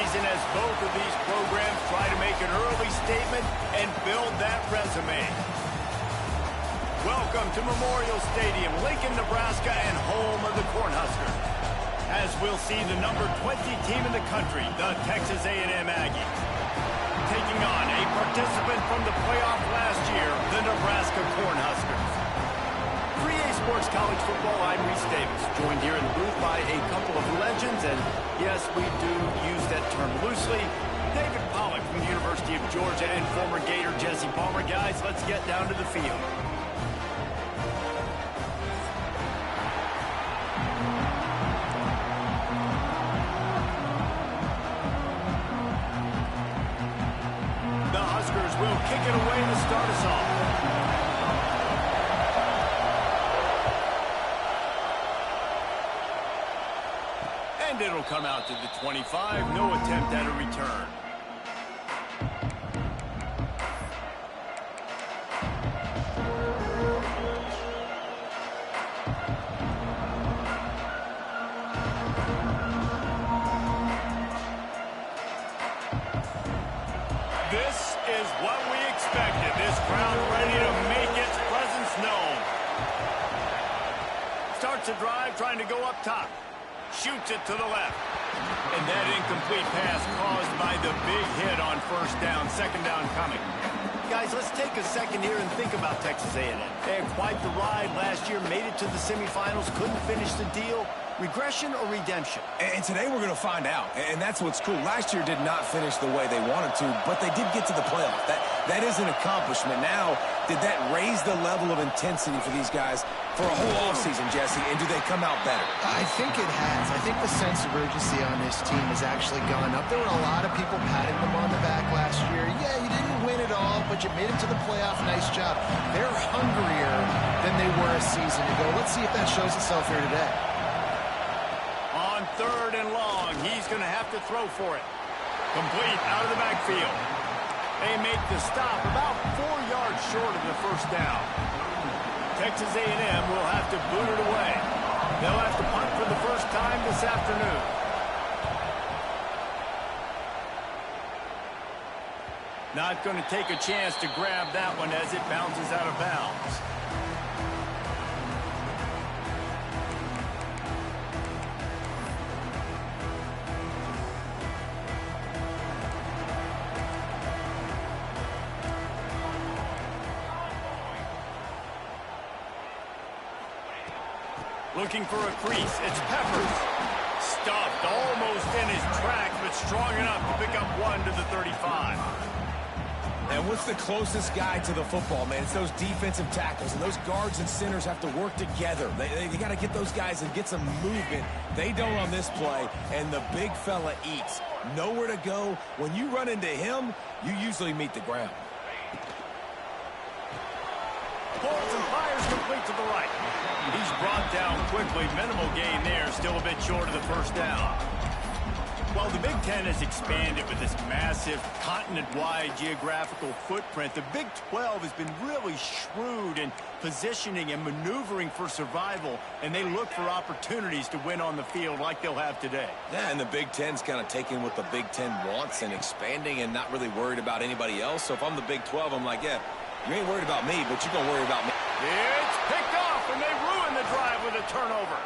season as both of these programs try to make an early statement and build that resume. Welcome to Memorial Stadium, Lincoln, Nebraska, and home of the Cornhuskers. As we'll see the number 20 team in the country, the Texas A&M Aggies, taking on a participant from the playoff last year, the Nebraska Cornhuskers. 3A Sports College Football, I'm Reese Davis, joined here in the booth by a couple of legends, and yes, we do use that term loosely. David Pollack from the University of Georgia and former Gator Jesse Palmer. Guys, let's get down to the field. The Huskers will kick it away to start us off. And it'll come out to the 25. No attempt at a return. This is what we expected. This crowd ready to make its presence known. Starts a drive trying to go up top. Shoots it to the left. And that incomplete pass caused by the big hit on first down. Second down coming. Guys, let's take a second here and think about Texas A&M. They had quite the ride last year, made it to the semifinals, couldn't finish the deal. Regression or redemption? And today we're going to find out. And that's what's cool. Last year did not finish the way they wanted to, but they did get to the playoff. That is an accomplishment. Now, did that raise the level of intensity for these guys for a whole offseason, Jesse? And do they come out better? I think it has. I think the sense of urgency on this team has actually gone up. There were a lot of people patting them on the back last year. Yeah, you didn't win it all, but you made it to the playoff. Nice job. They're hungrier than they were a season ago. Let's see if that shows itself here today. On third and long, he's going to have to throw for it. Complete out of the backfield. They make the stop about 4 yards short of the first down. Texas A&M will have to boot it away. They'll have to punt for the first time this afternoon. Not going to take a chance to grab that one as it bounces out of bounds. Looking for a crease. It's Peppers. Stuffed almost in his tracks, but strong enough to pick up one to the 35. And what's the closest guy to the football, man? It's those defensive tackles, and those guards and centers have to work together. They got to get those guys and get some movement. They don't on this play, and the big fella eats. Nowhere to go. When you run into him, you usually meet the ground. Pulls and fires complete to the right. He's brought down quickly. Minimal gain there. Still a bit short of the first down. Well, the Big Ten has expanded with this massive continent-wide geographical footprint. The Big 12 has been really shrewd in positioning and maneuvering for survival, and they look for opportunities to win on the field like they'll have today. Yeah, and the Big Ten's kind of taking what the Big Ten wants and expanding and not really worried about anybody else. So if I'm the Big 12, I'm like, yeah, you ain't worried about me, but you're going to worry about me. It's picked off, and they ruin the drive with a turnover.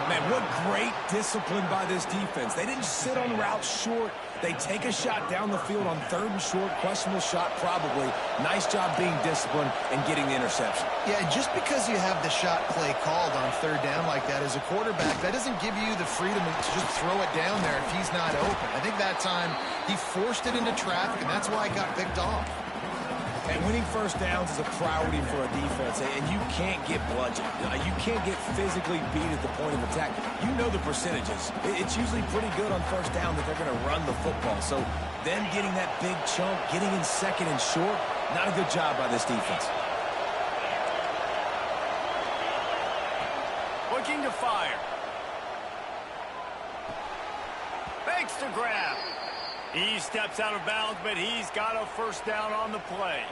Man, what great discipline by this defense. They didn't sit on routes short. They take a shot down the field on third and short. Questionable shot, probably. Nice job being disciplined and getting the interception. Yeah, just because you have the shot play called on third down like that as a quarterback, that doesn't give you the freedom to just throw it down there if he's not open. I think that time he forced it into traffic, and that's why it got picked off. And winning first downs is a priority for a defense, and you can't get bludgeoned. You can't get physically beat at the point of attack. You know the percentages. It's usually pretty good on first down that they're going to run the football. So them getting that big chunk, getting in second and short, not a good job by this defense. Looking to fire. Fakes to grab. He steps out of bounds, but he's got a first down on the play.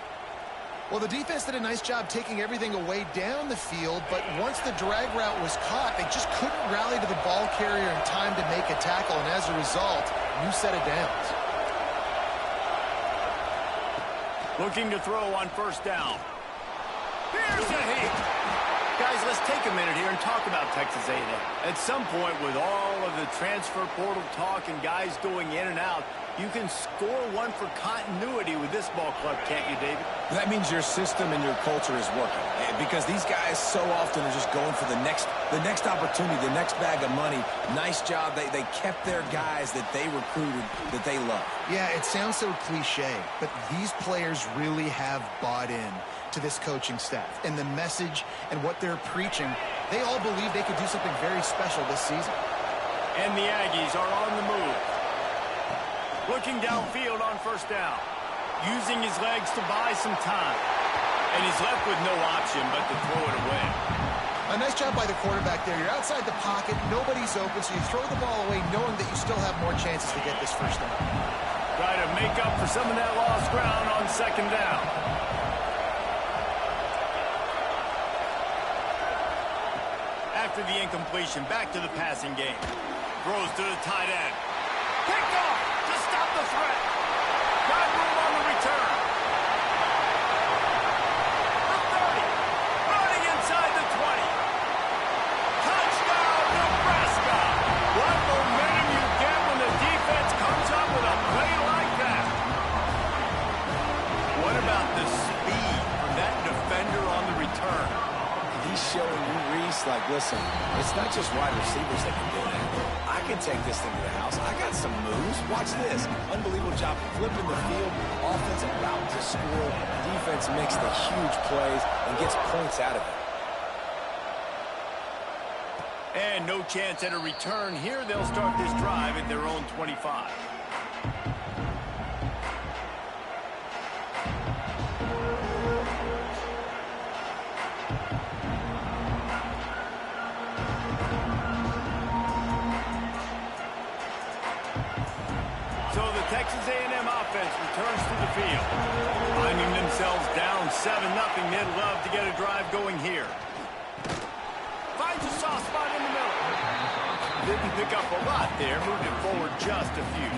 Well, the defense did a nice job taking everything away down the field, but once the drag route was caught, they just couldn't rally to the ball carrier in time to make a tackle, and as a result, new set of downs. Looking to throw on first down. Here's a hit. Guys, let's take a minute here and talk about Texas A&M. At some point, with all of the transfer portal talk and guys going in and out, you can score one for continuity with this ball club, can't you, David? That means your system and your culture is working. Because these guys so often are just going for the next opportunity, the next bag of money. Nice job. They kept their guys that they recruited, that they love. Yeah, it sounds so cliche, but these players really have bought in to this coaching staff and the message and what they're preaching. They all believe they could do something very special this season. And the Aggies are on the move. Looking downfield on first down. Using his legs to buy some time. And he's left with no option but to throw it away. A nice job by the quarterback there. You're outside the pocket, nobody's open, so you throw the ball away knowing that you still have more chances to get this first down. Try to make up for some of that lost ground on second down. After the incompletion, back to the passing game. Throws to the tight end. Picked off to stop the threat. Got room on the return. The 30. Running inside the 20. Touchdown, Nebraska. What momentum you get when the defense comes up with a play like that. What about the speed from that defender on the return? He's showing you, Reese, like, listen, it's not just wide receivers that can do that. I can take this thing to the house. I got some moves. Watch this. Unbelievable job flipping the field. Offense about to score. Defense makes the huge plays and gets points out of it. And no chance at a return here. They'll start this drive at their own 25. So the Texas A&M offense returns to the field. Finding themselves down 7-0, they'd love to get a drive going here. Finds a soft spot in the middle. Didn't pick up a lot there, moved it forward just a few.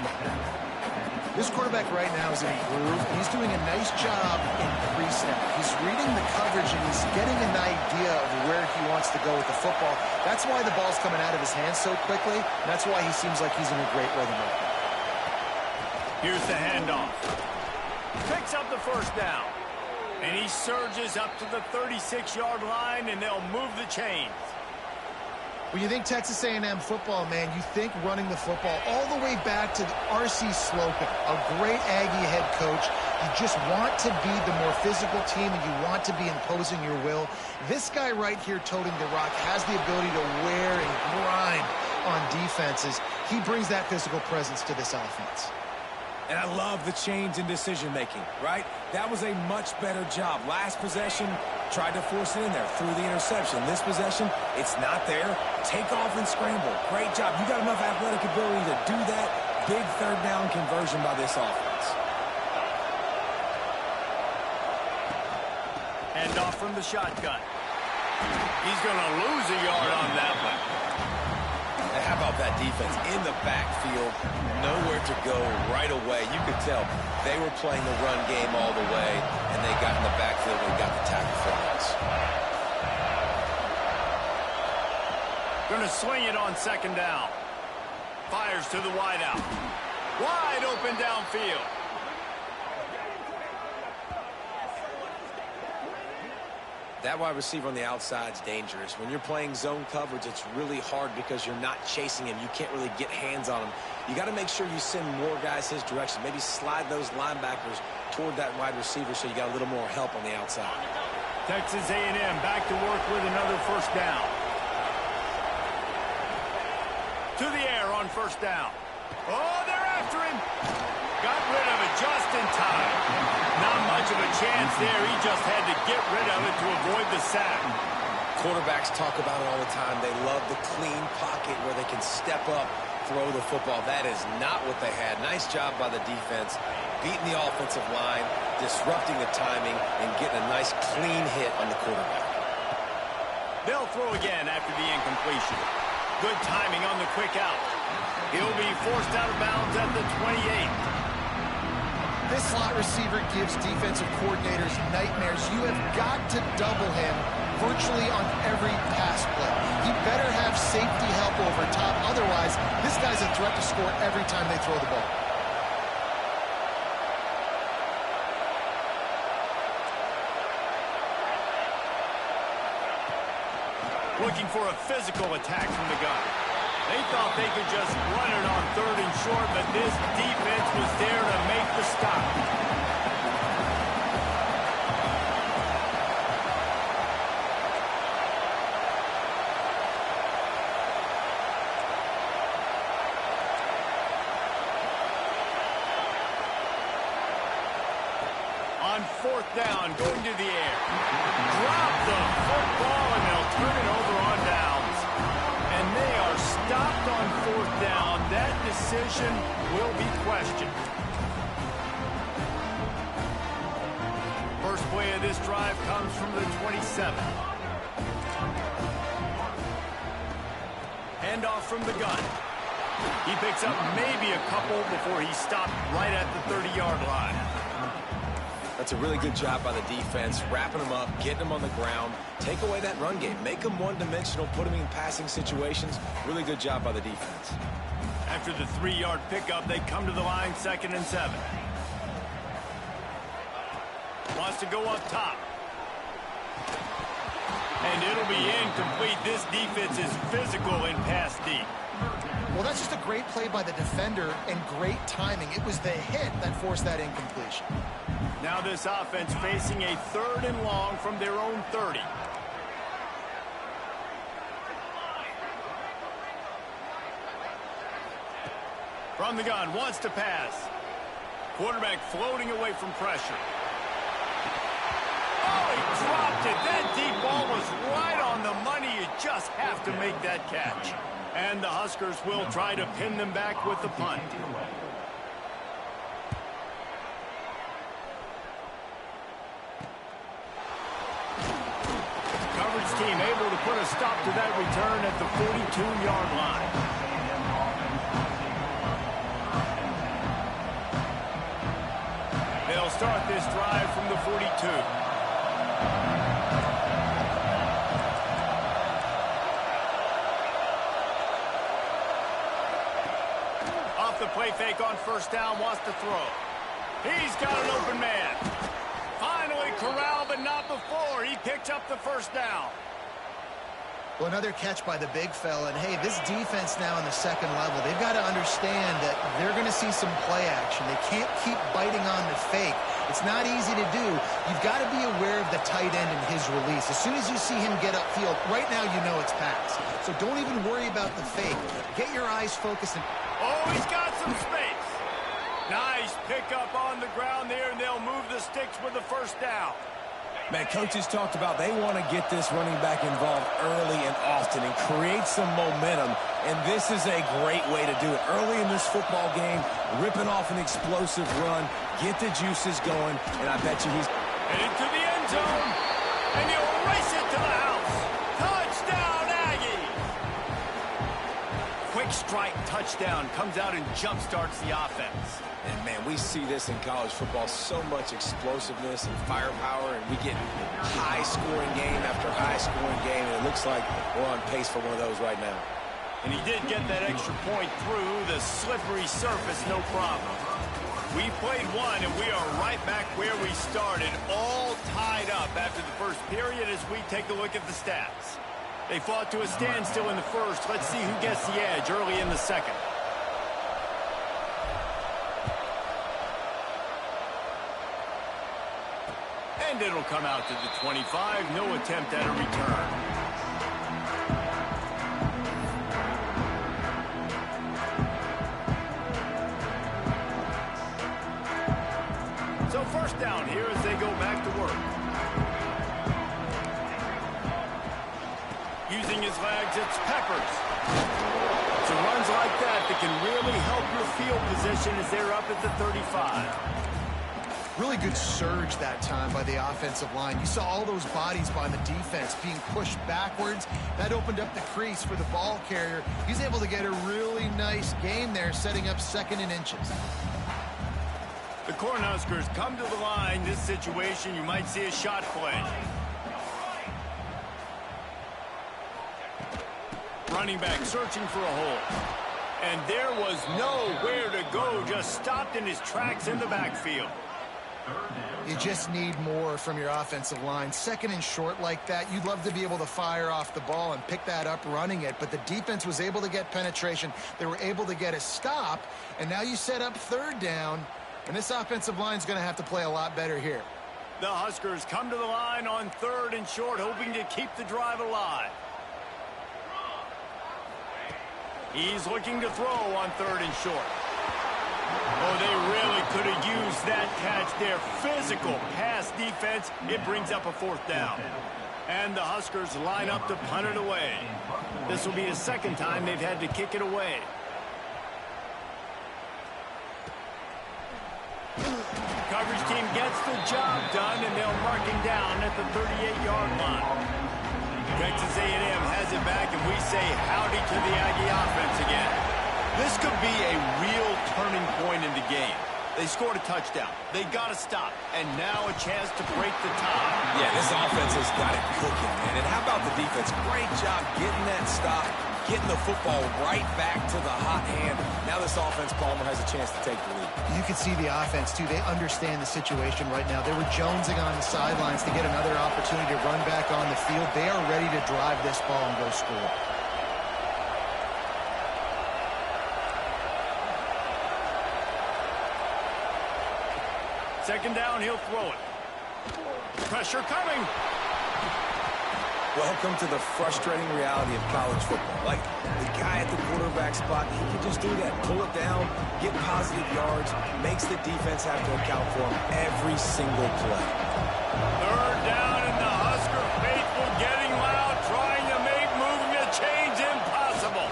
This quarterback right now is in a groove. He's doing a nice job in pre-snap. He's reading the coverage and he's getting an idea of where he wants to go with the football. That's why the ball's coming out of his hands so quickly. And that's why he seems like he's in a great rhythm right now. Here's the handoff. Picks up the first down. And he surges up to the 36-yard line, and they'll move the chains. When you think Texas A&M football, man, you think running the football all the way back to R.C. Slocum, a great Aggie head coach. You just want to be the more physical team, and you want to be imposing your will. This guy right here toting the rock has the ability to wear and grind on defenses. He brings that physical presence to this offense. And I love the change in decision-making, right? That was a much better job. Last possession, tried to force it in there, threw the interception. This possession, it's not there. Take off and scramble. Great job. You got enough athletic ability to do that. Big third down conversion by this offense. Hand off from the shotgun. He's going to lose a yard on that one. And how about that defense in the backfield, nowhere to go right away. You could tell they were playing the run game all the way, and they got in the backfield and got the tackle for us. Going to swing it on second down. Fires to the wideout. Wide open downfield. That wide receiver on the outside is dangerous. When you're playing zone coverage, it's really hard because you're not chasing him. You can't really get hands on him. You got to make sure you send more guys his direction. Maybe slide those linebackers toward that wide receiver so you got a little more help on the outside. Texas A&M back to work with another first down. To the air on first down. Oh, they're after him. Got rid of it just in time. Not much of a chance there. He just had to get rid of it to avoid the sack. Quarterbacks talk about it all the time. They love the clean pocket where they can step up, throw the football. That is not what they had. Nice job by the defense, beating the offensive line, disrupting the timing, and getting a nice clean hit on the quarterback. They'll throw again after the incompletion. Good timing on the quick out. He'll be forced out of bounds at the 28. This slot receiver gives defensive coordinators nightmares. You have got to double him virtually on every pass play. He better have safety help over top. Otherwise, this guy's a threat to score every time they throw the ball. Looking for a physical attack from the gun. They thought they could just run it on 3rd and short, but this defense was there to make the stop. On 4th down, going to the air. Drop the football, and they'll turn it over on downs. And they are stopped on 4th down. That decision will be questioned. First play of this drive comes from the 27. Handoff from the gun. He picks up maybe a couple before he's stopped right at the 30-yard line. That's a really good job by the defense, wrapping them up, getting them on the ground, take away that run game, make them one-dimensional, put them in passing situations. Really good job by the defense. After the 3-yard pickup, they come to the line, 2nd and 7. Wants to go up top. And it'll be incomplete. This defense is physical in pass deep. Well, that's just a great play by the defender and great timing. It was the hit that forced that incompletion. Now this offense facing a 3rd and long from their own 30. From the gun, wants to pass. Quarterback floating away from pressure. Oh, he dropped it. That deep ball was right on the money. You just have to make that catch. And the Huskers will try to pin them back with the punt. Coverage team able to put a stop to that return at the 42-yard line. They'll start this drive from the 42. Off the play fake on 1st down, wants to throw. He's got an open man. Finally corralled, but not before. He picked up the 1st down. Well, another catch by the big fella. And, hey, this defense now in the 2nd level, they've got to understand that they're going to see some play action. They can't keep biting on the fake. It's not easy to do. You've got to be aware of the tight end and his release. As soon as you see him get upfield, right now you know it's pass. So don't even worry about the fake. Get your eyes focused. Oh, he's got some space. Nice pickup on the ground there, and they'll move the sticks with the 1st down. Man, coaches talked about they want to get this running back involved early and often and create some momentum, and this is a great way to do it. Early in this football game, ripping off an explosive run, get the juices going, and I bet you he's headed to the end zone, and he'll race it to the house. Touchdown, Aggies! Quick strike touchdown comes out and jump-starts the offense. And, man, we see this in college football, so much explosiveness and firepower, and we get high-scoring game after high-scoring game, and it looks like we're on pace for one of those right now. And he did get that extra point through the slippery surface, no problem. We played one, and we are right back where we started, all tied up after the first period as we take a look at the stats. They fought to a standstill in the first. Let's see who gets the edge early in the second. And it'll come out to the 25. No attempt at a return. So 1st down here as they go back to work. Using his legs, it's Peppers. So runs like that can really help your field position as they're up at the 35. Really good surge that time by the offensive line. You saw all those bodies by the defense being pushed backwards. That opened up the crease for the ball carrier. He's able to get a really nice gain there, setting up 2nd and inches. The Cornhuskers come to the line. This situation, you might see a shot play. Running back searching for a hole. And there was nowhere to go, just stopped in his tracks in the backfield. You just need more from your offensive line. 2nd and short like that, you'd love to be able to fire off the ball and pick that up running it, but the defense was able to get penetration. They were able to get a stop, and now you set up 3rd down, and this offensive line is going to have to play a lot better here. The Huskers come to the line on 3rd and short, hoping to keep the drive alive. He's looking to throw on 3rd and short. Oh, they really could have used that catch there. Physical pass defense. It brings up a 4th down. And the Huskers line up to punt it away. This will be the 2nd time they've had to kick it away. Coverage team gets the job done, and they'll mark him down at the 38-yard line. Texas A&M has it back, and we say howdy to the Aggie offense again. This could be a real turning point in the game. They scored a touchdown. They got to stop, and now a chance to break the tie. Yeah, this offense has got it cooking, man. And how about the defense? Great job getting that stop, getting the football right back to the hot hand. Now this offense, Palmer, has a chance to take the lead. You can see the offense, too. They understand the situation right now. They were jonesing on the sidelines to get another opportunity to run back on the field. They are ready to drive this ball and go score. Second down, he'll throw it. Pressure coming. Welcome to the frustrating reality of college football. Like, the guy at the quarterback spot, he can just do that. Pull it down, get positive yards, makes the defense have to account for him every single play. 3rd down, and the Husker faithful getting loud, trying to make moving the chains impossible.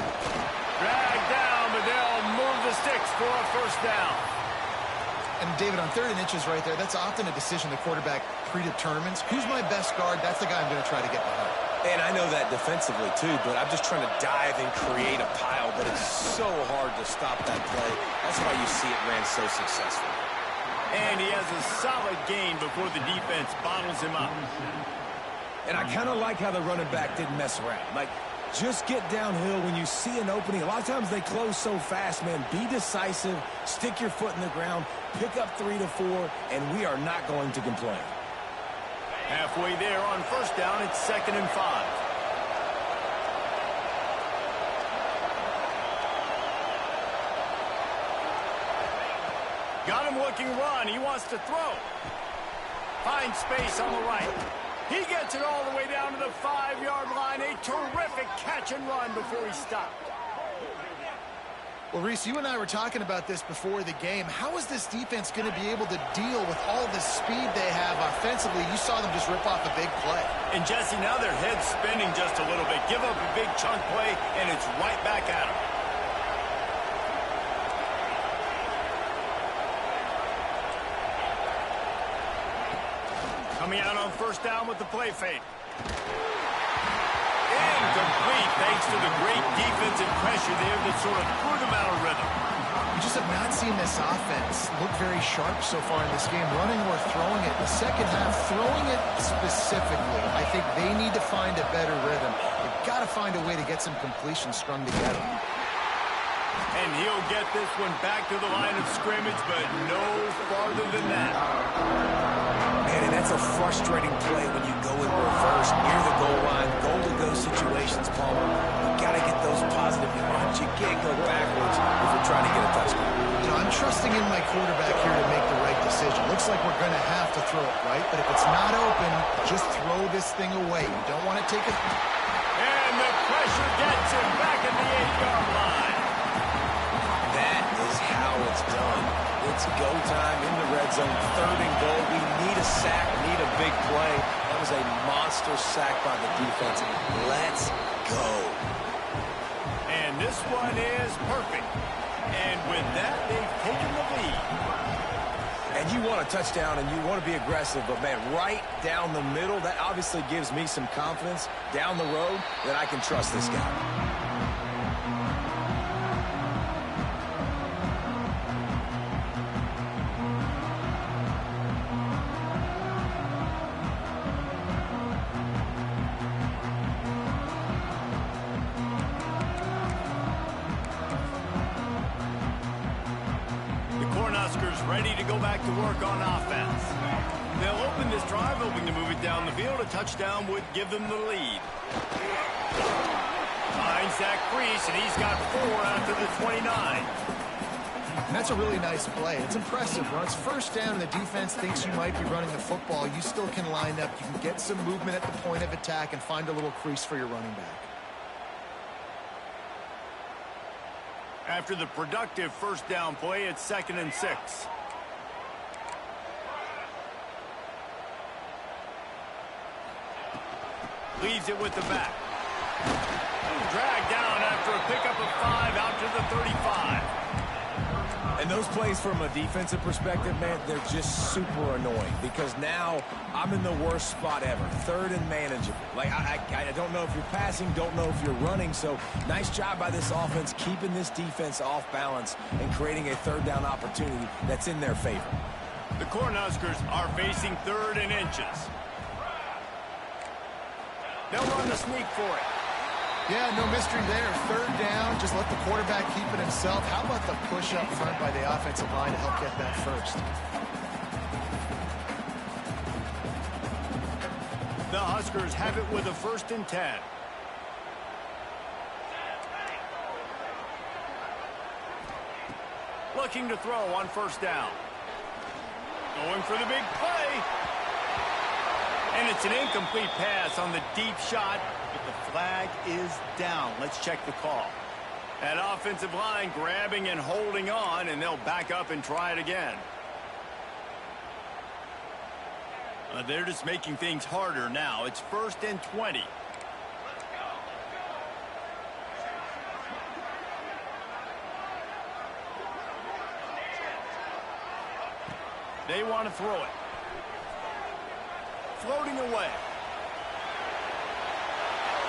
Dragged down, but they'll move the sticks for a 1st down. And, David, on 3rd and inches right there, that's often a decision the quarterback predetermines. Who's my best guard? That's the guy I'm going to try to get behind. And I know that defensively, too, but I'm just trying to dive and create a pile, but it's so hard to stop that play. That's why you see it ran so successful. And he has a solid gain before the defense bottles him up. And I kind of like how the running back didn't mess around. Like, just get downhill when you see an opening. A lot of times they close so fast, man. Be decisive, stick your foot in the ground, pick up 3 to 4, and we are not going to complain. Halfway there on 1st down, it's 2nd and 5. Got him looking run. He wants to throw. Finds space on the right. He gets it all the way down to the 5-yard line. A terrific catch and run before he stopped. Well, Reese, you and I were talking about this before the game. How is this defense going to be able to deal with all the speed they have offensively? You saw them just rip off a big play. And, Jesse, now their head's spinning just a little bit. Give up a big chunk play, and it's right back at them. Coming out on 1st down with the play fake. Incomplete, thanks to the great defensive pressure there that sort of threw them out of rhythm. We just have not seen this offense look very sharp so far in this game, running or throwing it. The second half, throwing it specifically, I think they need to find a better rhythm. They've got to find a way to get some completions strung together. And he'll get this one back to the line of scrimmage, but no farther than that. Man, and that's a frustrating play when you go in reverse near the goal line, goal-to-go situations, Palmer. You got to get those positive yards. You can't go backwards if you're trying to get a touchdown. You know, I'm trusting in my quarterback here to make the right decision. Looks like we're going to have to throw it, right? But if it's not open, just throw this thing away. You don't want to take it. And the pressure gets him back at the 8-yard line. That is how it's done. It's go time in the red zone, 3rd and goal. We need a sack, need a big play. That was a monster sack by the defense. Let's go. And this one is perfect. And with that, they've taken the lead. And you want a touchdown and you want to be aggressive, but, man, right down the middle, that obviously gives me some confidence down the road that I can trust this guy. Ready to go back to work on offense. They'll open this drive, hoping to move it down the field. A touchdown would give them the lead. Finds that crease, and he's got 4 after the 29. And that's a really nice play. It's impressive. When it's first down and the defense thinks you might be running the football, you still can line up. You can get some movement at the point of attack and find a little crease for your running back. After the productive first down play, it's 2nd and 6. Leaves it with the back. Dragged down after a pickup of 5 out to the 35. And those plays from a defensive perspective, man, they're just super annoying because now I'm in the worst spot ever. 3rd and manageable. Like, I don't know if you're passing, don't know if you're running. So nice job by this offense keeping this defense off balance and creating a 3rd down opportunity that's in their favor. The Cornhuskers are facing 3rd and inches. They'll run the sneak for it. Yeah, no mystery there. 3rd down, just let the quarterback keep it himself. How about the push up front by the offensive line to help get that first? The Huskers have it with a 1st and 10. Looking to throw on 1st down. Going for the big play. And it's an incomplete pass on the deep shot, but the flag is down. Let's check the call. That offensive line grabbing and holding on, and they'll back up and try it again. They're just making things harder now. It's 1st and 20. They want to throw it. Floating away.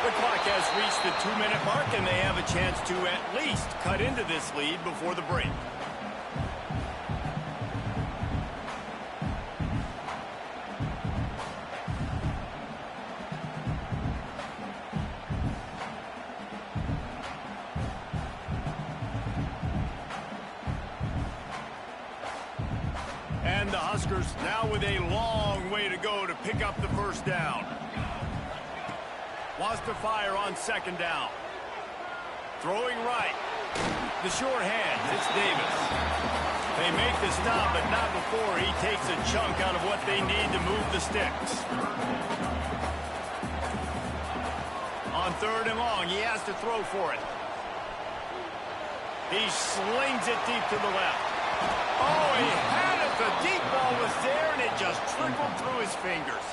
The clock has reached the 2-minute mark, and they have a chance to at least cut into this lead before the break. And the Huskers now with a long way to go to pick up the 1st down. Wants to fire on 2nd down. Throwing right. The short hand. It's Davis. They make the stop, but not before he takes a chunk out of what they need to move the sticks. On 3rd and long, he has to throw for it. He slings it deep to the left. Oh, he had it. The deep ball was there, and it just trickled through his fingers.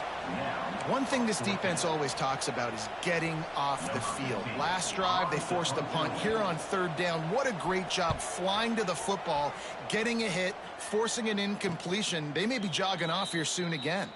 One thing this defense always talks about is getting off the field. Last drive, they forced the punt. Here on 3rd down, what a great job flying to the football, getting a hit, forcing an incompletion. They may be jogging off here soon again.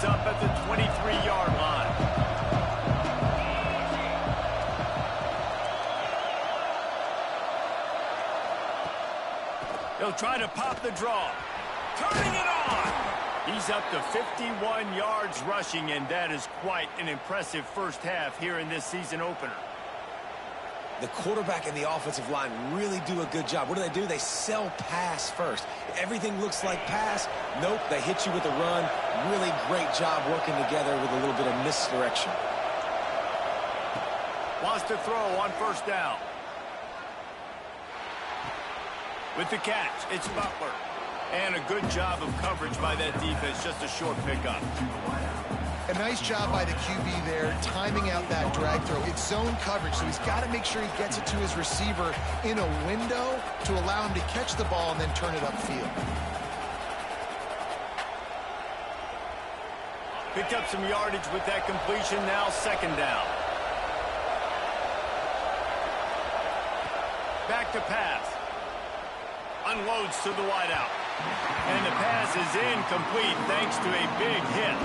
Up at the 23-yard line. They'll try to pop the draw. Turning it on. He's up to 51 yards rushing, and that is quite an impressive first half here in this season opener. The quarterback and the offensive line really do a good job. What do? They sell pass first. Everything looks like pass. Nope, they hit you with a run. Really great job working together with a little bit of misdirection. Wants to throw on 1st down. With the catch, it's Butler. And a good job of coverage by that defense. Just a short pickup. A nice job by the QB there, timing out that drag throw. It's zone coverage, so he's got to make sure he gets it to his receiver in a window to allow him to catch the ball and then turn it upfield. Picked up some yardage with that completion, now second down. Back to pass. Unloads to the wideout. And the pass is incomplete thanks to a big hit.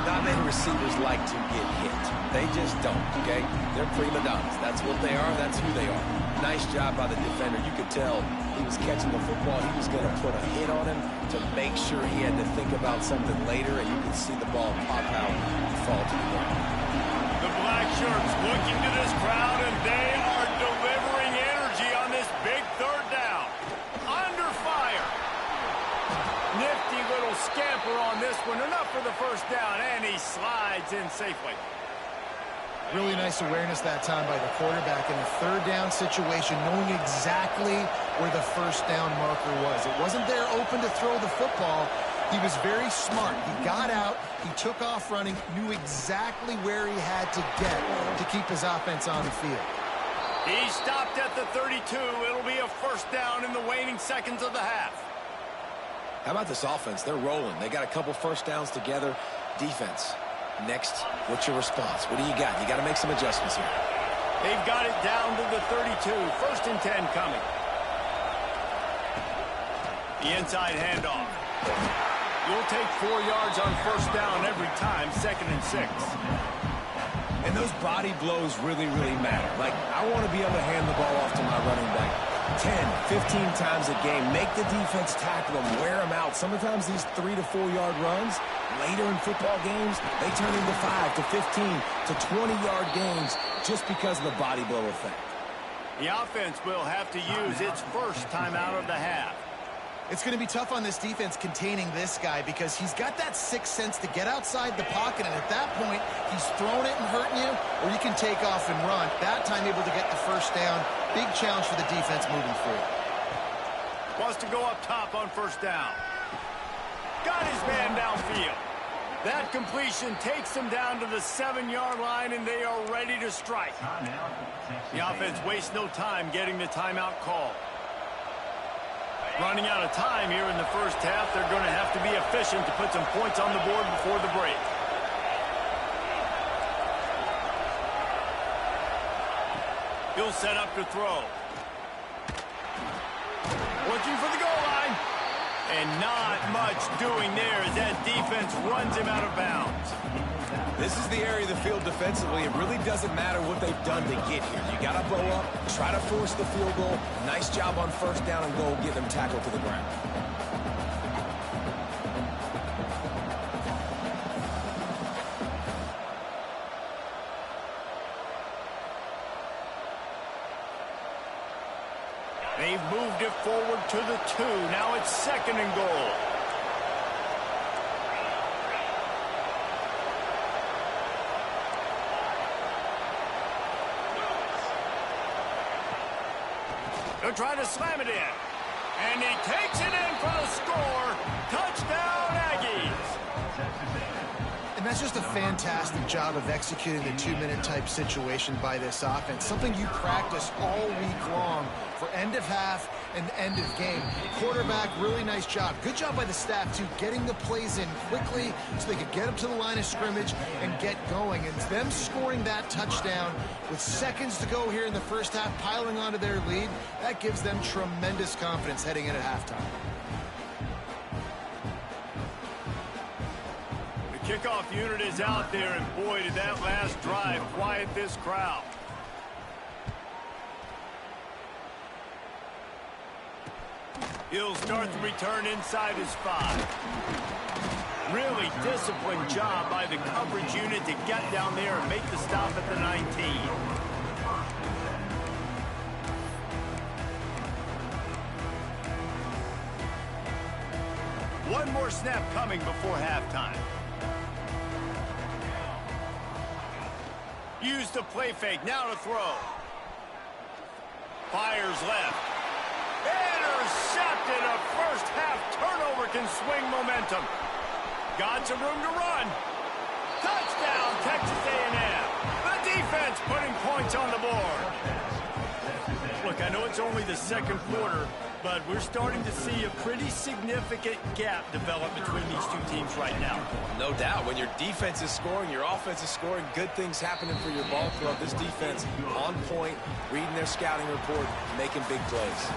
Not many receivers like to get hit. They just don't, okay? They're prima donnas. That's what they are. That's who they are. Nice job by the defender. You could tell he was catching the football. He was going to put a hit on him to make sure he had to think about something later, and you could see the ball pop out and fall to the ground. The black shirts looking to this crowd, and they are delivering energy on this big third down. Under fire. Nifty little scamper on this one. Enough for the first down, and he slides in safely. Really nice awareness that time by the quarterback in a third down situation, knowing exactly where the first down marker was. It wasn't there open to throw the football. He was very smart. He got out, he took off running, knew exactly where he had to get to keep his offense on the field. He stopped at the 32. It'll be a first down in the waning seconds of the half. How about this offense? They're rolling. They got a couple first downs together. Defense. Next, what's your response? What do you got? You got to make some adjustments here. They've got it down to the 32. First and 10 coming. The inside handoff. You'll take 4 yards on first down every time, second and 6. And those body blows really, really matter. Like, I want to be able to hand the ball off to my running back 10, 15 times a game. Make the defense tackle them, wear them out. Sometimes these 3 to 4 yard runs, later in football games, they turn into 5 to 15 to 20-yard gains just because of the body blow effect. The offense will have to use its first timeout of the half. It's going to be tough on this defense containing this guy because he's got that sixth sense to get outside the pocket, and at that point, he's throwing it and hurting you, or you can take off and run. That time able to get the first down. Big challenge for the defense moving forward. Wants to go up top on first down. Got his man downfield. That completion takes him down to the 7-yard line, and they are ready to strike. The offense wastes no time getting the timeout call. Running out of time here in the first half. They're going to have to be efficient to put some points on the board before the break. He'll set up to throw. Looking for the goal line. And not much doing there as that defense runs him out of bounds. This is the area of the field defensively. It really doesn't matter what they've done to get here. You got to blow up, try to force the field goal. Nice job on first down and goal, get them tackled to the ground. They've moved it forward to the 2. Now it's second and goal. They're trying to slam it in. And he takes it in for the score. Touchdown, Aggies. And that's just a fantastic job of executing the 2-minute type situation by this offense. Something you practice all week long for end of half and end of game. Quarterback, really nice job. Good job by the staff, too, getting the plays in quickly so they could get up to the line of scrimmage and get going. And them scoring that touchdown with seconds to go here in the first half, piling onto their lead, that gives them tremendous confidence heading in at halftime. The kickoff unit is out there, and boy, did that last drive quiet this crowd. He'll start the return inside his 5. Really disciplined job by the coverage unit to get down there and make the stop at the 19. One more snap coming before halftime. Use the play fake, now to throw. Fires left. Intercepted. A first half turnover can swing momentum. Got some room to run. Touchdown, Texas A&M. The defense putting points on the board. Look, I know it's only the second quarter, but we're starting to see a pretty significant gap develop between these two teams right now. No doubt. When your defense is scoring, your offense is scoring, good things happening for your ball club. This defense on point, reading their scouting report, making big plays.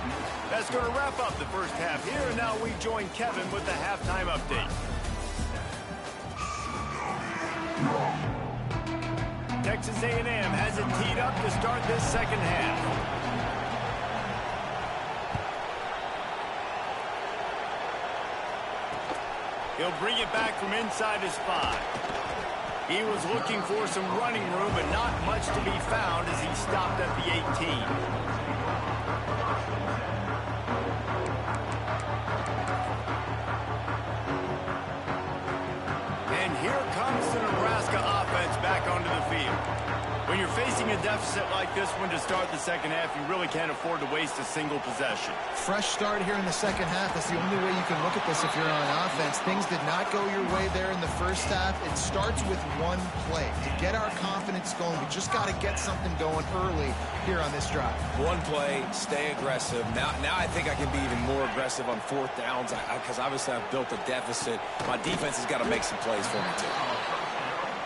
That's going to wrap up the first half here, and now we join Kevin with the halftime update. Texas A&M has it teed up to start this second half. He'll bring it back from inside his 5. He was looking for some running room, but not much to be found as he stopped at the 18. And here comes the Nebraska offense back onto the field. When you're facing a deficit like this one to start the second half, you really can't afford to waste a single possession. Fresh start here in the second half. That's the only way you can look at this if you're on offense. Things did not go your way there in the first half. It starts with one play. To get our confidence going, we just got to get something going early here on this drive. One play, stay aggressive. Now I think I can be even more aggressive on fourth downs because obviously I've built a deficit. My defense has got to make some plays for me too.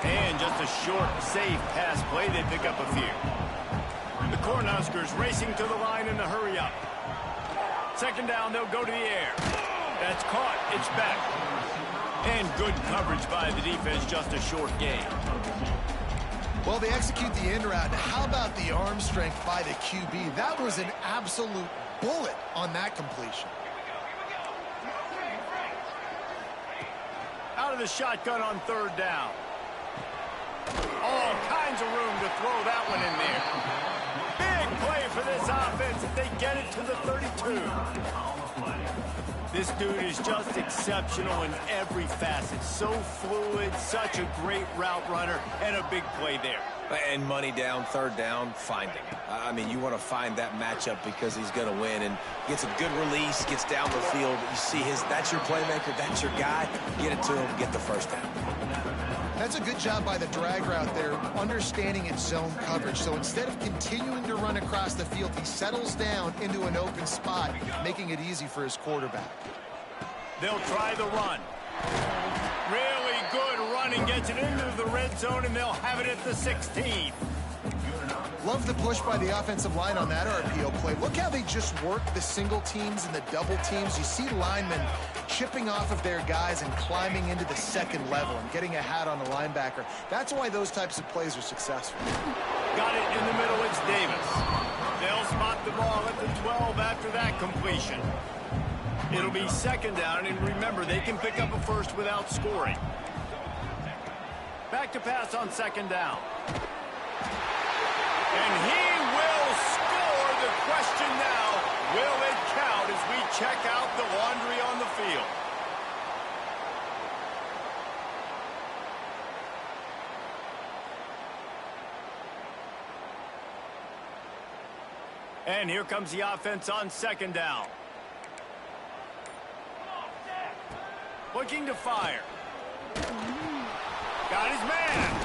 And just a short, safe pass play. They pick up a few. The Cornhuskers racing to the line in the hurry up. Second down, they'll go to the air. That's caught. It's back. And good coverage by the defense, just a short gain. Well, they execute the in route. Now, how about the arm strength by the QB? That was an absolute bullet on that completion. Out of the shotgun on third down. All kinds of room to throw that one in there. Big play for this offense if they get it to the 32. This dude is just exceptional in every facet. So fluid, such a great route runner, and a big play there. And money down, third down, find him. I mean, you want to find that matchup because he's going to win and gets a good release, gets down the field. You see that's your playmaker, that's your guy. Get it to him, get the first down. That's a good job by the drag route there, understanding its zone coverage. So instead of continuing to run across the field, he settles down into an open spot, making it easy for his quarterback. They'll try the run. Really good running, gets it into the red zone, and they'll have it at the 16. Love the push by the offensive line on that RPO play. Look how they just work the single teams and the double teams. You see linemen chipping off of their guys and climbing into the second level and getting a hat on the linebacker. That's why those types of plays are successful. Got it in the middle, it's Davis. They'll spot the ball at the 12 after that completion. It'll be second down, and remember, they can pick up a first without scoring. Back to pass on second down. And he will score. The question now, will it count as we check out the laundry on the field? And here comes the offense on second down. Looking to fire. Got his man.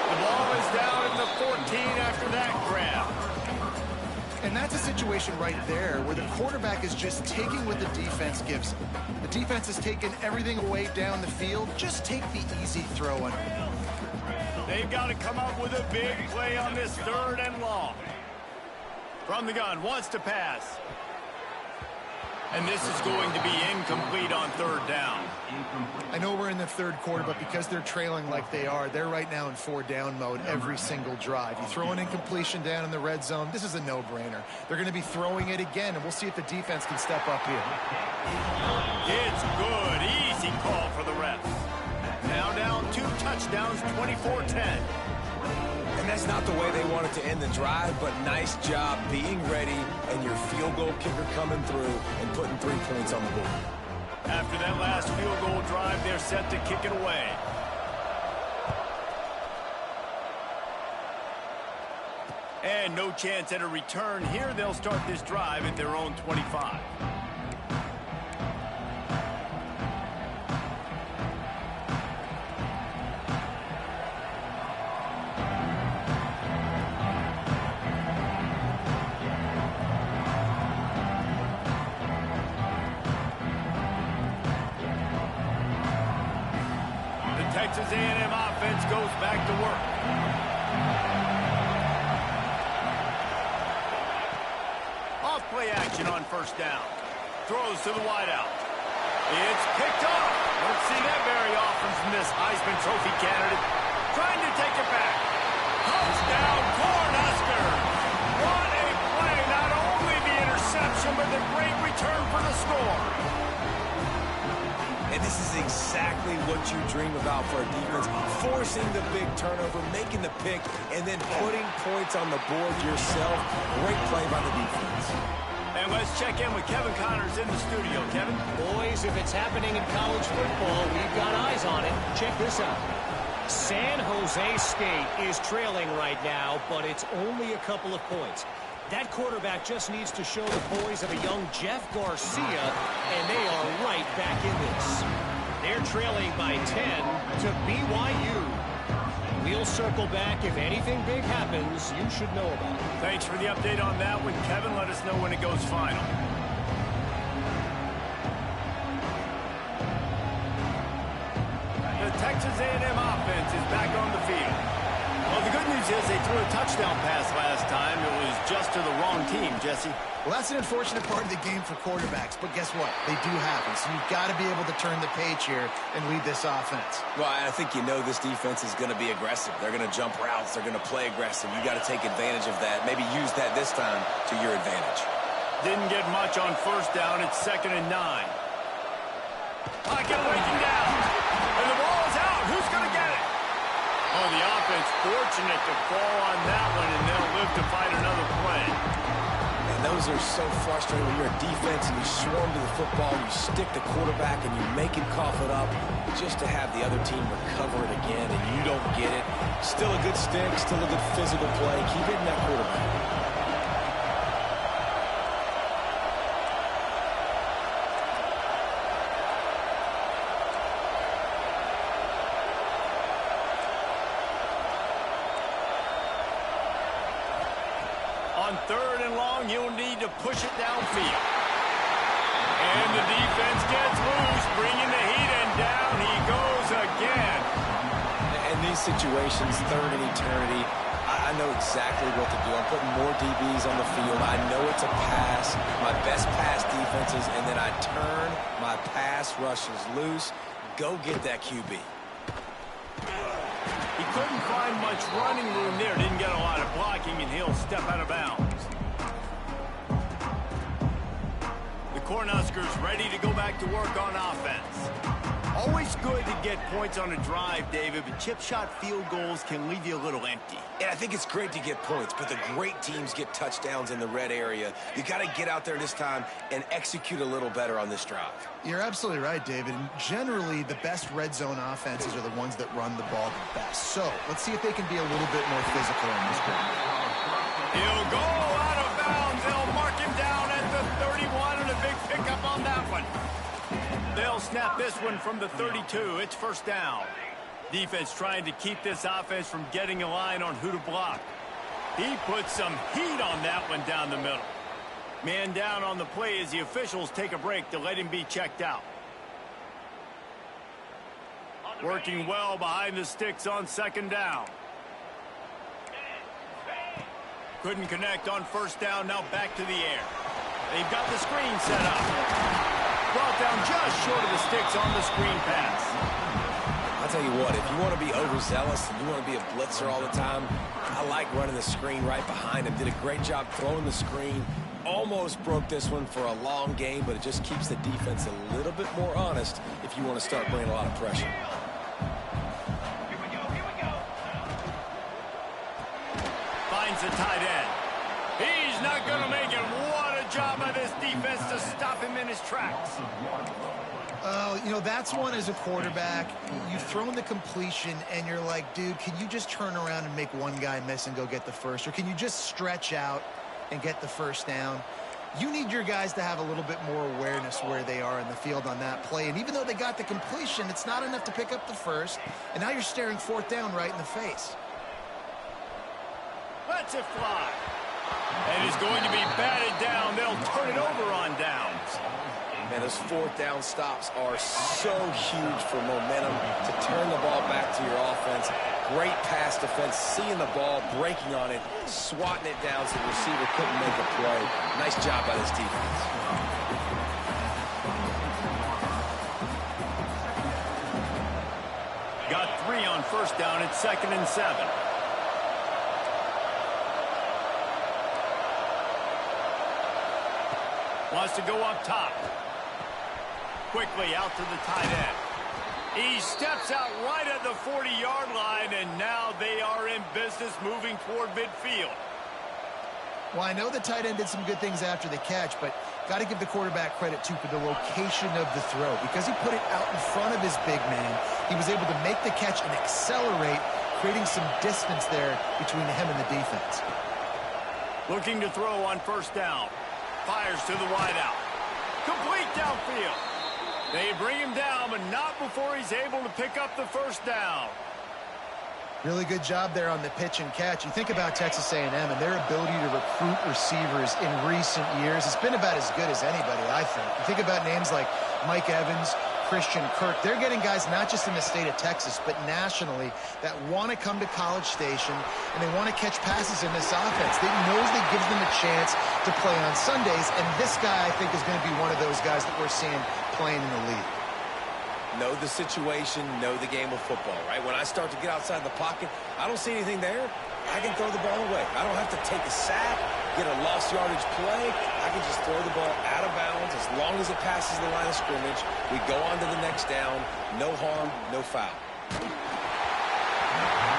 The ball is down at the 14 after that grab. And that's a situation right there where the quarterback is just taking what the defense gives him. The defense has taken everything away down the field. Just take the easy throw on it. They've got to come up with a big play on this third and long. From the gun, wants to pass. And this is going to be incomplete on third down. I know we're in the third quarter, but because they're trailing like they are, they're right now in 4-down mode every single drive. You throw an incompletion down in the red zone, this is a no-brainer. They're going to be throwing it again, and we'll see if the defense can step up here. It's good. Easy call for the refs. Now down 2 touchdowns, 24-10. And that's not the way they wanted to end the drive, but nice job being ready and your field goal kicker coming through and putting 3 points on the board. After that last field goal drive, they're set to kick it away. And no chance at a return here. They'll start this drive at their own 25. Texas A&M offense goes back to work. Off-play action on first down. Throws to the wideout. It's picked off. Don't see that very often from this Heisman Trophy candidate. Trying to take it back. Touchdown, Cornhuskers. What a play. Not only the interception, but the great return for the score. And this is exactly what you dream about for a defense. Forcing the big turnover, making the pick, and then putting points on the board yourself. Great play by the defense. And let's check in with Kevin Connors in the studio. Kevin? Boys, if it's happening in college football, we've got eyes on it. Check this out. San Jose State is trailing right now, but it's only a couple of points. That quarterback just needs to show the poise of a young Jeff Garcia, and they are right back in this. They're trailing by 10 to BYU. We'll circle back. If anything big happens, you should know about it. Thanks for the update on that one, Kevin. Let us know when it goes final. The Texas A&M offense is back on the field. Well, the good news is they threw a touchdown pass last time. It was just to the wrong team, Jesse. Well, that's an unfortunate part of the game for quarterbacks, but guess what? They do happen, so you've got to be able to turn the page here and lead this offense. Well, I think you know this defense is going to be aggressive. They're going to jump routes. They're going to play aggressive. You got to take advantage of that. Maybe use that this time to your advantage. Didn't get much on first down. It's 2nd and 9. Pocket breaking down. And the ball is out. Who's going to get it? Oh, the offense fortunate to fall on that one, and they'll live to fight another play. And those are so frustrating when you're a defense and you swarm to the football, you stick the quarterback and you make him cough it up just to have the other team recover it again and you don't get it. Still a good stick, still a good physical play. Keep hitting that quarterback. On 3rd and long, you'll need to push it downfield. And the defense gets loose, bringing the heat, and down he goes again. In these situations, 3rd and eternity, I know exactly what to do. I'm putting more DBs on the field. I know it's a pass, my best pass defenses, and then I turn my pass rushes loose. Go get that QB. He couldn't find much running room there. Didn't get a lot of blocking, and he'll step out of bounds. The Cornhuskers ready to go back to work on offense. Always good to get points on a drive, David, but chip shot field goals can leave you a little empty. And I think it's great to get points, but the great teams get touchdowns in the red area. You got to get out there this time and execute a little better on this drive. You're absolutely right, David. And generally, the best red zone offenses are the ones that run the ball the best. So let's see if they can be a little bit more physical in this game. He'll go out of bounds. They'll mark him down at the 31, and a big pickup on that one. They'll snap this one from the 32. It's 1st down. Defense trying to keep this offense from getting a line on who to block. He put some heat on that one down the middle. Man down on the play as the officials take a break to let him be checked out. Working well behind the sticks on 2nd down. Couldn't connect on 1st down. Now back to the air. They've got the screen set up. Brought down just short of the sticks on the screen pass. I'll tell you what, if you want to be overzealous and you want to be a blitzer all the time, I like running the screen right behind him. Did a great job throwing the screen. Almost broke this one for a long game, but it just keeps the defense a little bit more honest if you want to start bringing a lot of pressure. Finds the tight end. He's not going to make it. What a job by this defense to stop him in his tracks. You know, that's one as a quarterback. You've thrown the completion, and you're like, dude, can you just turn around and make one guy miss and go get the first? Or can you just stretch out and get the 1st down? You need your guys to have a little bit more awareness where they are in the field on that play. And even though they got the completion, it's not enough to pick up the first. And now you're staring 4th down right in the face. Lets it fly. And is going to be batted down. They'll turn it over on downs. And those fourth down stops are so huge for momentum to turn the ball back to your offense. Great pass defense, seeing the ball, breaking on it, swatting it down so the receiver couldn't make a play. Nice job by this defense. Got 3 on first down. It's 2nd and 7. Wants to go up top. Quickly out to the tight end. He steps out right at the 40-yard line, and now they are in business moving toward midfield. Well, I know the tight end did some good things after the catch, but got to give the quarterback credit, too, for the location of the throw. Because he put it out in front of his big man, he was able to make the catch and accelerate, creating some distance there between him and the defense. Looking to throw on first down. Fires to the wideout. Complete downfield. They bring him down, but not before he's able to pick up the first down. Really good job there on the pitch and catch. You think about Texas A&M and their ability to recruit receivers in recent years. It's been about as good as anybody, I think. You think about names like Mike Evans, Christian Kirk. They're getting guys not just in the state of Texas, but nationally that want to come to College Station and they want to catch passes in this offense. They knows that gives them a chance to play on Sundays, and this guy, I think, is going to be one of those guys that we're seeing playing in the league. Know the situation, know the game of football, right? When I start to get outside the pocket, I don't see anything there. I can throw the ball away. I don't have to take a sack, get a lost yardage play. I can just throw the ball out of bounds as long as it passes the line of scrimmage. We go on to the next down. No harm, no foul.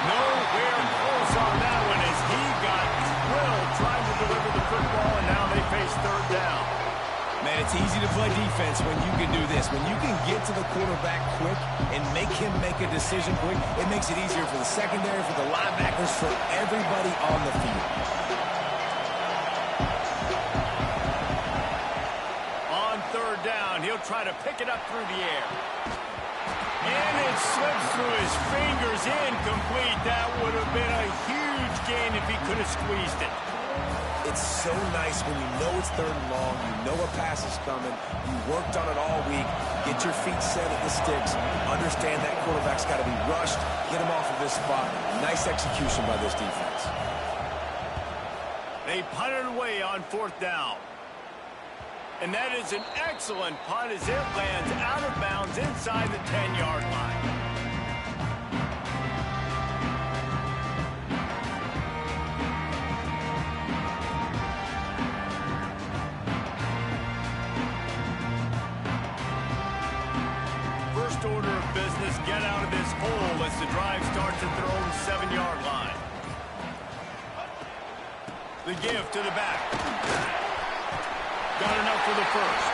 Nowhere close on that one as he got drilled trying to deliver the football, and now they face third down. Man, it's easy to play defense when you can do this. When you can get to the quarterback quick and make him make a decision quick, it makes it easier for the secondary, for the linebackers, for everybody on the field. On third down, he'll try to pick it up through the air. And it slips through his fingers, incomplete. That would have been a huge gain if he could have squeezed it. It's so nice when you know it's third and long, you know a pass is coming, you worked on it all week, get your feet set at the sticks, understand that quarterback's got to be rushed, get him off of his spot. Nice execution by this defense. They punt it away on fourth down. And that is an excellent punt as it lands out of bounds inside the 10-yard line. Order of business, get out of this hole as the drive starts at their own 7-yard line. The give to the back. Got enough for the first.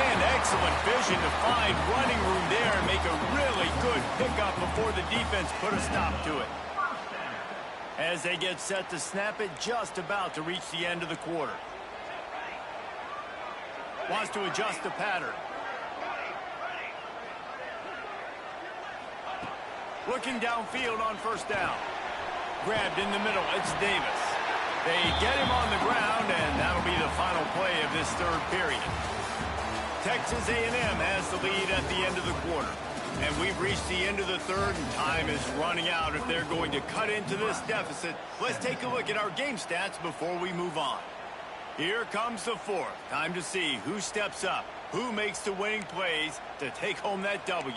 And excellent vision to find running room there and make a really good pickup before the defense put a stop to it. As they get set to snap it, just about to reach the end of the quarter. Wants to adjust the pattern. Looking downfield on first down. Grabbed in the middle. It's Davis. They get him on the ground, and that'll be the final play of this third period. Texas A&M has the lead at the end of the quarter. And we've reached the end of the third, and time is running out if they're going to cut into this deficit. Let's take a look at our game stats before we move on. Here comes the fourth. Time to see who steps up, who makes the winning plays to take home that W.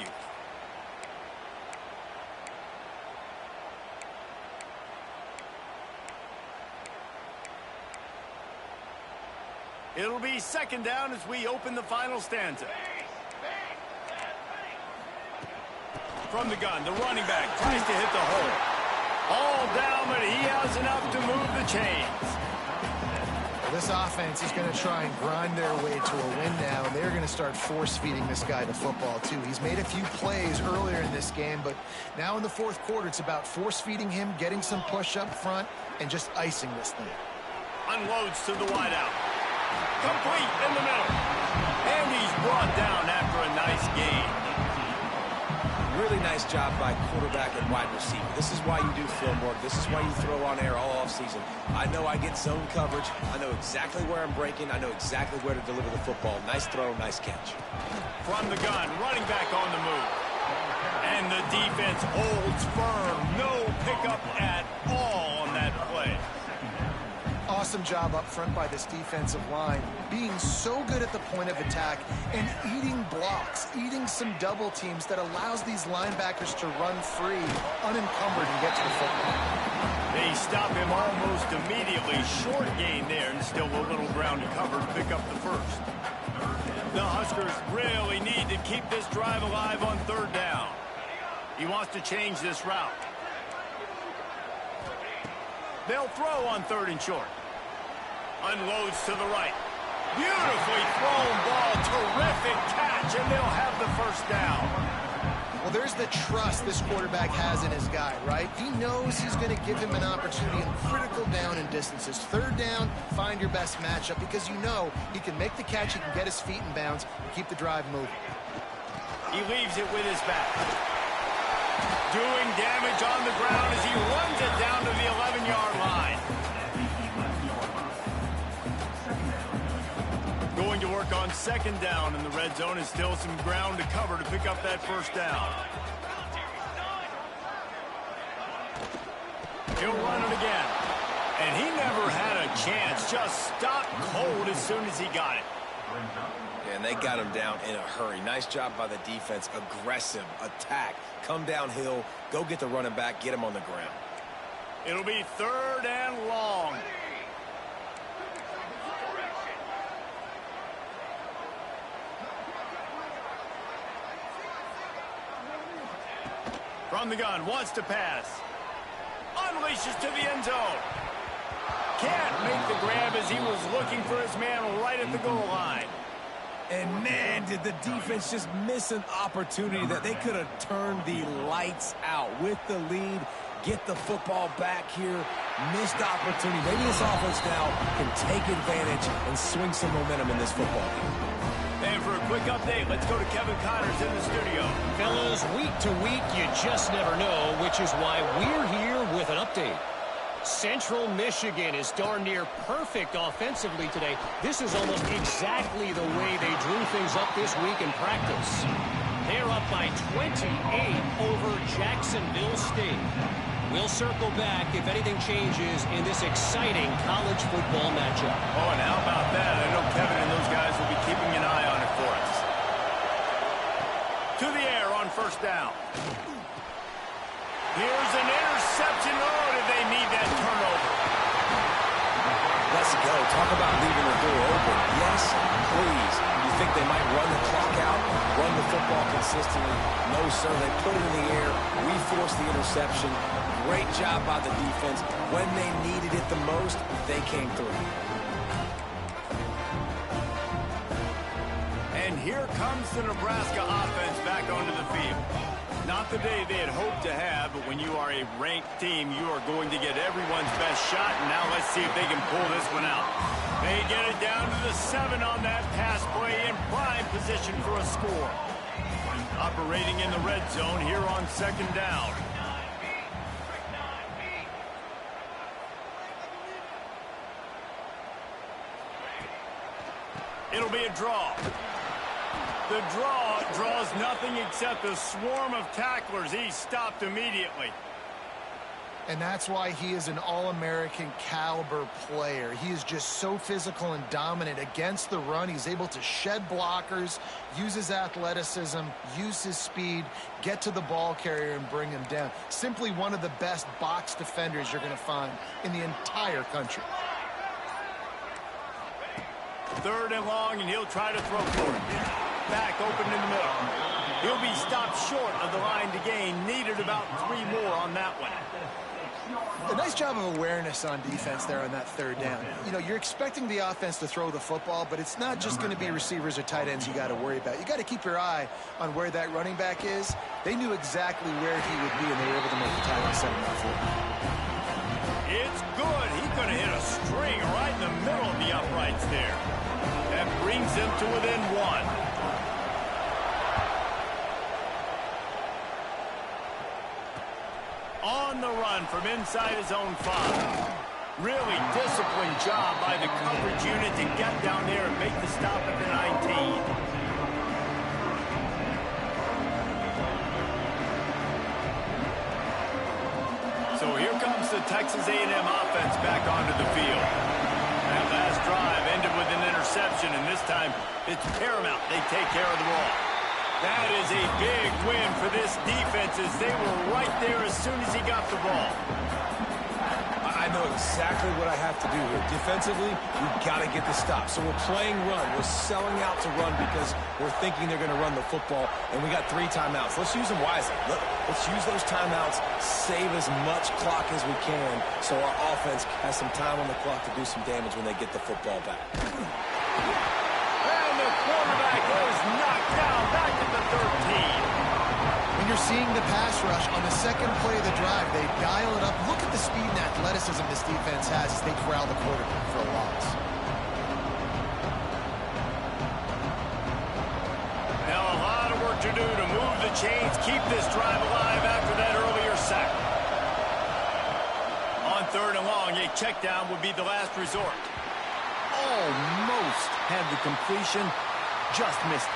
It'll be second down as we open the final stanza. From the gun, the running back tries to hit the hole. All down, but he has enough to move the chains. Well, this offense is going to try and grind their way to a win now, and they're going to start force-feeding this guy the football, too. He's made a few plays earlier in this game, but now in the fourth quarter, it's about force-feeding him, getting some push up front, and just icing this thing. Unloads to the wideout. Complete in the middle. And he's brought down after a nice gain. Really nice job by quarterback and wide receiver. This is why you do film work. This is why you throw on air all offseason. I know I get zone coverage. I know exactly where I'm breaking. I know exactly where to deliver the football. Nice throw, nice catch. From the gun, running back on the move. And the defense holds firm. No pickup at all on that play. Awesome job up front by this defensive line, being so good at the point of attack and eating blocks, eating some double teams that allows these linebackers to run free, unencumbered, and get to the football. They stop him almost immediately. Short gain there, and still a little ground to cover to pick up the first. The Huskers really need to keep this drive alive on third down. He wants to change this route. They'll throw on third and short. Unloads to the right. Beautifully thrown ball. Terrific catch, and they'll have the first down. Well, there's the trust this quarterback has in his guy, right? He knows he's going to give him an opportunity in critical down and distances. Third down, find your best matchup because you know he can make the catch, he can get his feet in bounds, and keep the drive moving. He leaves it with his back. Doing damage on the ground as he runs it down to the 11-yard line. Going to work on second down in the red zone, and still some ground to cover to pick up that first down. He'll run it again. And he never had a chance. Just stopped cold as soon as he got it. And they got him down in a hurry. Nice job by the defense. Aggressive attack. Come downhill. Go get the running back. Get him on the ground. It'll be third and long. From the gun, wants to pass. Unleashes to the end zone. Can't make the grab as he was looking for his man right at the goal line. And, man, did the defense just miss an opportunity that they could have turned the lights out with the lead, get the football back here. Missed opportunity. Maybe this offense now can take advantage and swing some momentum in this football game. And for a quick update, let's go to Kevin Connors in the studio. Fellas, week to week, you just never know, which is why we're here with an update. Central Michigan is darn near perfect offensively today. This is almost exactly the way they drew things up this week in practice. They're up by 28 over Jacksonville State. We'll circle back if anything changes in this exciting college football matchup. Oh, and how about that? I know Kevin and those guys will be keeping an eye on it for us. To the air on first down. Here's an interception. Oh, did they need that turnover? Let's go. Talk about leaving the door open. Yes, please. You think they might run the clock out, run the football consistently? No, sir. They put it in the air. We forced the interception. Great job by the defense. When they needed it the most, they came through. And here comes the Nebraska offense back onto the field. Not the day they had hoped to have, but when you are a ranked team, you are going to get everyone's best shot. And now let's see if they can pull this one out. They get it down to the 7 on that pass play in prime position for a score. Operating in the red zone here on second down. It'll be a draw. The draw draws nothing except a swarm of tacklers. He's stopped immediately. And that's why he is an All-American caliber player. He is just so physical and dominant against the run. He's able to shed blockers, use his athleticism, use his speed, get to the ball carrier and bring him down. Simply one of the best box defenders you're going to find in the entire country. Third and long, and he'll try to throw for it. Back open in the middle. He'll be stopped short of the line to gain. Needed about 3 more on that one. A nice job of awareness on defense there on that third down. You know, you're expecting the offense to throw the football, but it's not just going to be receivers or tight ends you got to worry about. You got to keep your eye on where that running back is. They knew exactly where he would be, and they were able to make the tackle 7-4. It's good. He's going to hit a string right in the middle of the uprights there. That brings him to within 1. on the run from inside his own 5. Really disciplined job by the coverage unit to get down there and make the stop at the 19. So here comes the Texas A&M offense back onto the field. That last drive ended with an interception, and this time it's paramount they take care of the ball. That is a big win for this defense as they were right there as soon as he got the ball. I know exactly what I have to do here. Defensively, we've got to get the stop. So we're playing run. We're selling out to run because we're thinking they're going to run the football, and we got 3 timeouts. Let's use them wisely. Let's use those timeouts, save as much clock as we can so our offense has some time on the clock to do some damage when they get the football back. And the quarterback is knocked down back at the 13. When you're seeing the pass rush on the second play of the drive, they dial it up. Look at the speed and athleticism this defense has as they corral the quarterback for a loss. Now a lot of work to do to move the chains, keep this drive alive after that earlier sack. On 3rd and long, a check down would be the last resort. Almost had the completion, just missed it.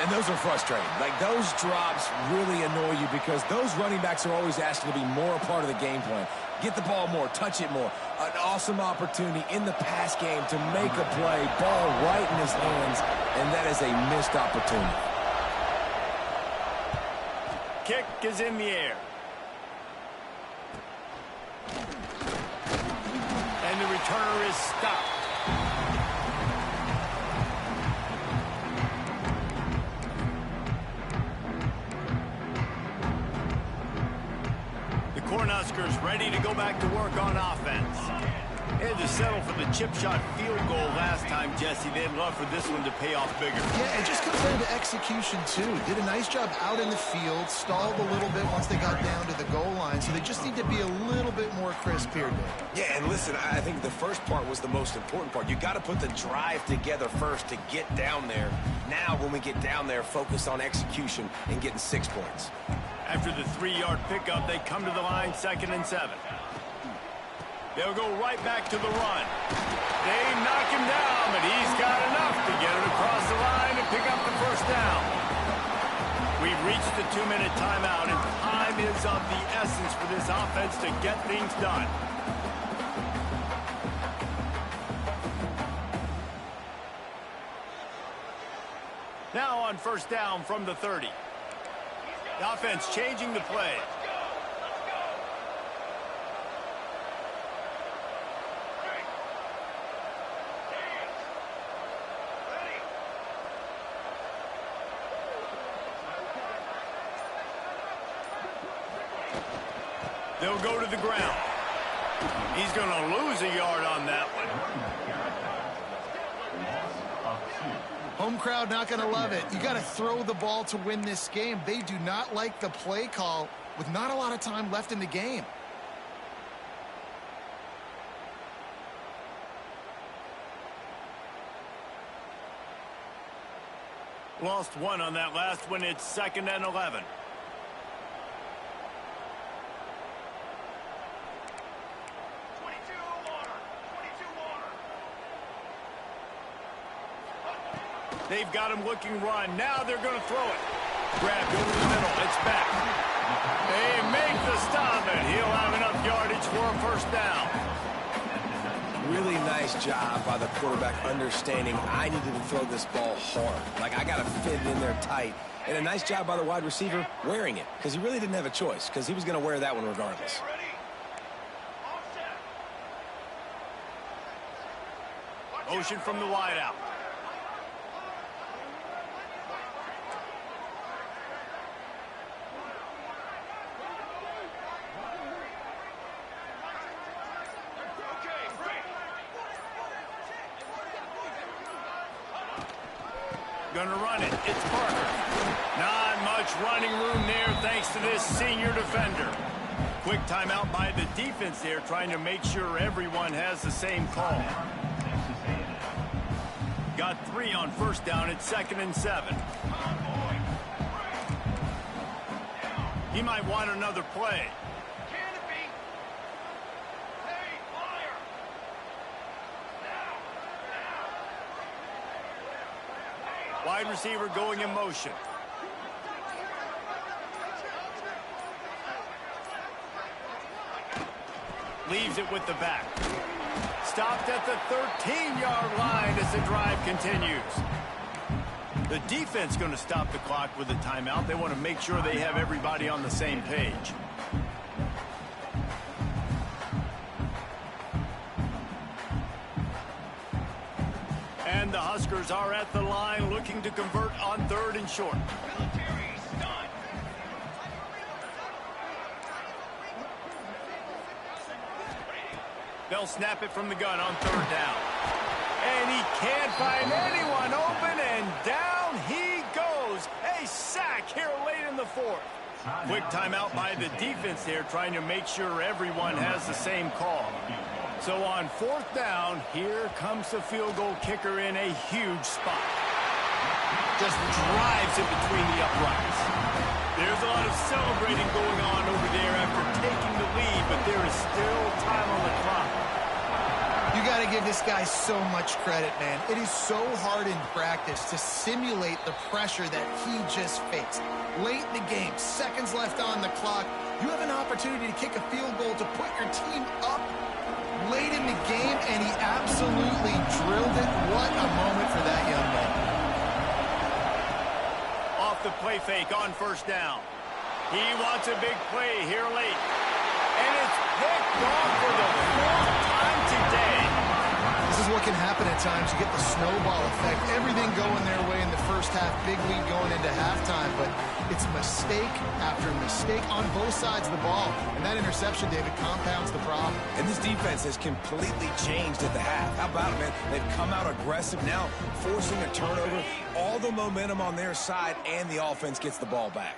And those are frustrating. Like, those drops really annoy you because those running backs are always asking to be more a part of the game plan. Get the ball more, touch it more. An awesome opportunity in the pass game to make a play, ball right in his hands, and that is a missed opportunity. Kick is in the air. And the returner is stopped. Cornhuskers ready to go back to work on offense. They had to settle for the chip shot field goal last time, Jesse. They'd love for this one to pay off bigger. Yeah, it just comes down to execution, too. Did a nice job out in the field, stalled a little bit once they got down to the goal line, so they just need to be a little bit more crisp here, Dave. Yeah, and listen, I think the first part was the most important part. You got to put the drive together first to get down there. Now, when we get down there, focus on execution and getting 6 points. After the 3-yard pickup, they come to the line, 2nd and 7. They'll go right back to the run. They knock him down, but he's got enough to get it across the line and pick up the 1st down. We've reached the 2-minute timeout, and time is of the essence for this offense to get things done. Now on 1st down from the 30. The offense changing the play. They'll go to the ground. He's going to lose a yard on that one. Home crowd not going to love it. You got to throw the ball to win this game. They do not like the play call with not a lot of time left in the game. Lost 1 on that last one. It's 2nd and 11. They've got him looking run. Now they're going to throw it. Grabbed over the middle. It's back. They make the stop, and he'll have enough yardage for a 1st down. Really nice job by the quarterback understanding I needed to throw this ball hard. Like, I got to fit it in there tight. And a nice job by the wide receiver wearing it because he really didn't have a choice because he was going to wear that one regardless. Motion from the wideout. Gonna run it. It's Parker. Not much running room there thanks to this senior defender. Quick timeout by the defense there, trying to make sure everyone has the same call. Got 3 on 1st down at 2nd and 7. He might want another play. Wide receiver going in motion. Leaves it with the back. Stopped at the 13-yard line as the drive continues. The defense going to stop the clock with a timeout. They want to make sure they have everybody on the same page. And the Huskers are at the line looking to convert on 3rd and short. They'll snap it from the gun on 3rd down. And he can't find anyone open, and down he goes. A sack here late in the 4th. Quick timeout by the defense there, trying to make sure everyone has the same call. So on 4th down, here comes the field goal kicker in a huge spot. Just drives it between the uprights. There's a lot of celebrating going on over there after taking the lead, but there is still time on the clock. You got to give this guy so much credit, man. It is so hard in practice to simulate the pressure that he just faced. Late in the game, seconds left on the clock, you have an opportunity to kick a field goal to put your team up late in the game, and he absolutely drilled it. What a moment for that young man. Off the play fake on 1st down. He wants a big play here late. And it's picked off for the 4th time today. This is what can happen at times. You get the snowball effect. Everything going their way in the first half. Big lead going into halftime. But it's mistake after mistake on both sides of the ball. And that interception, David, compounds the problem. And this defense has completely changed at the half. How about it, man? They've come out aggressive now, forcing a turnover. All the momentum on their side, and the offense gets the ball back.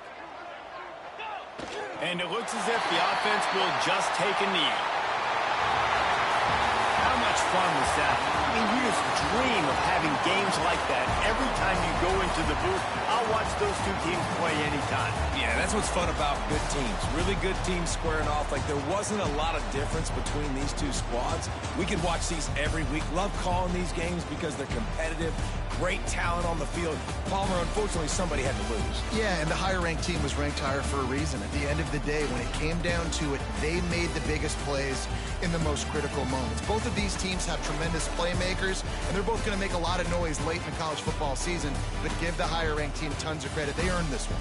And it looks as if the offense will just take a knee. How much fun was that? I mean, you just dream of having games like that every time you go into the booth. I'll watch those two teams play anytime. Yeah, that's what's fun about good teams. Really good teams squaring off. Like, there wasn't a lot of difference between these two squads. We could watch these every week. Love calling these games because they're competitive. Great talent on the field. Palmer, unfortunately, somebody had to lose. Yeah, and the higher-ranked team was ranked higher for a reason. At the end of the day, when it came down to it, they made the biggest plays in the most critical moments. Both of these teams have tremendous playmakers, and they're both going to make a lot of noise late in the college football season, but give the higher-ranked team tons of credit. They earned this one.